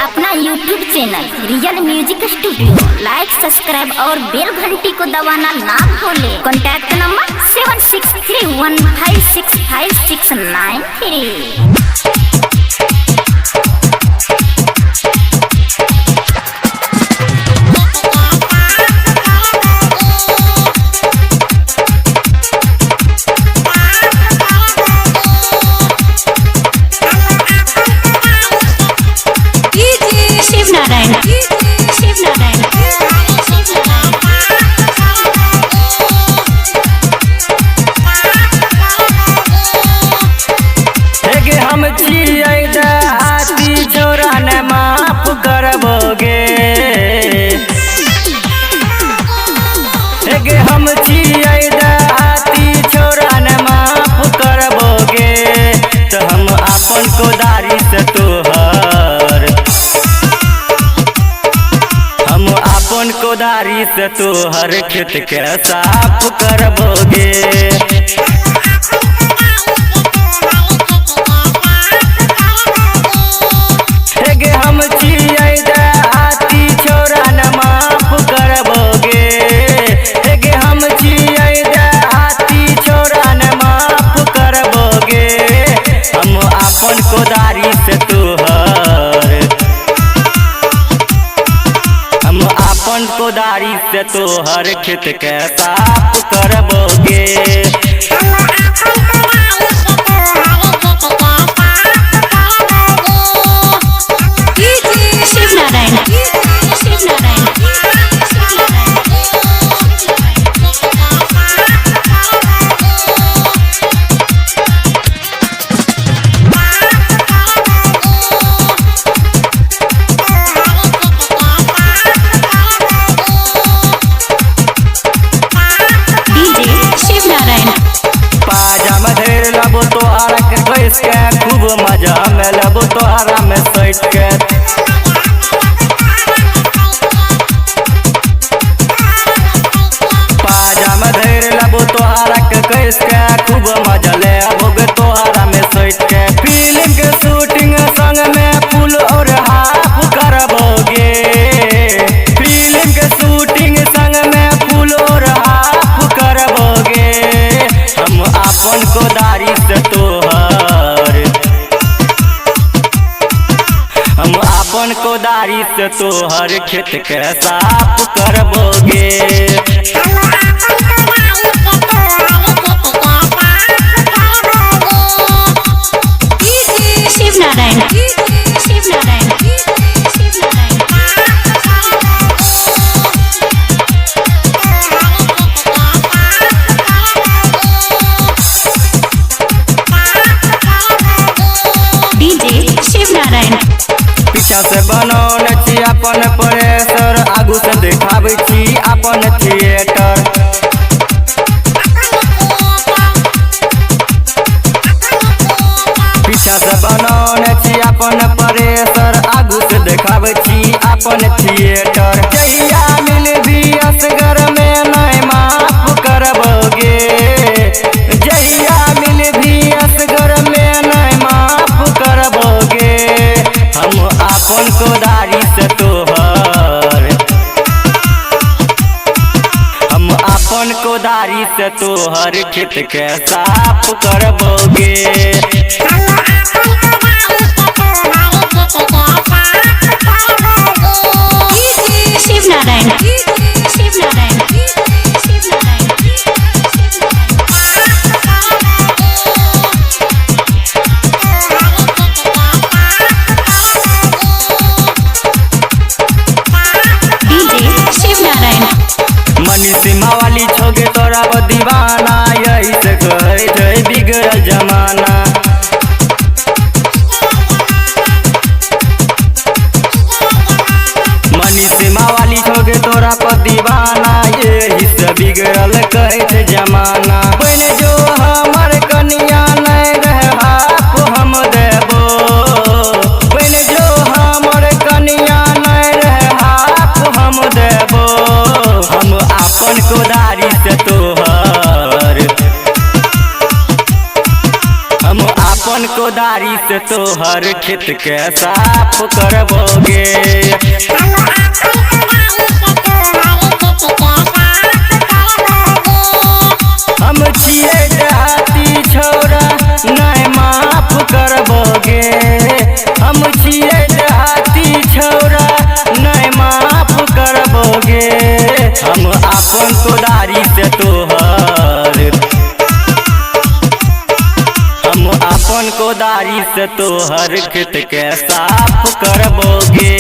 अपना YouTube channel Real Music Studio like subscribe और bell घंटी को दबाना ना भूले। Contact number 7631565693। हम छियै देहाती छोरा ने माफ करबोगे। हम छियै देहाती छोरा ने माफ करबोगे। तो हम अपन कोदारी से तोहर कोदारी से तोहर खेत के साफ करबोगे। हम छियै देहाती छोरा न माफ करबोगे। हम छियै देहाती छोरा न माफ करबोगे। हम अपन कोदारी से तोहर खेत के साफ करबोगे। तोहरा के कैस के खूब मजा में लेबो तोहरा में सैट के। पाजा में धैर लेबो तोहरा के कैस के खूब मजा लेबोगे तोहरा में सैट के। फिल्म के शूटिंग संग में फुल और हाफ करबोगे। फिल्म के शूटिंग संग में फुल और हाफ करबोगे। हम अपन कोदारी से कोदारी से तोहर खेत के साफ करबोगे। पीछा से बनौने छी अपन प्रेशर, आगू से देखाबै छी अपन थिएटर। पीछा से बनौने छी अपन प्रेशर, आगू से देखाबै छी अपन थिएटर। जहिया मिलबी असगर में नहीं माफ करबोगे। जहिया मिलबी असगर में नहीं माफ करबोगे। हम अपन कोदारी से तोहर खेत के साफ करबोगे। सीमा वाली छोगे तोरा दीवाना, यही से कहै छै बिगड़ल जमाना। से तोहर खेत के साफ करबोगे। हम छिए देहाती छौरा नहीं माफ करबोगे। हम छिए देहाती छौरा नहीं माफ करबोगे। हम अपन कोदारी से अपन कोदारी से तोहर खेत के साफ करबोगे।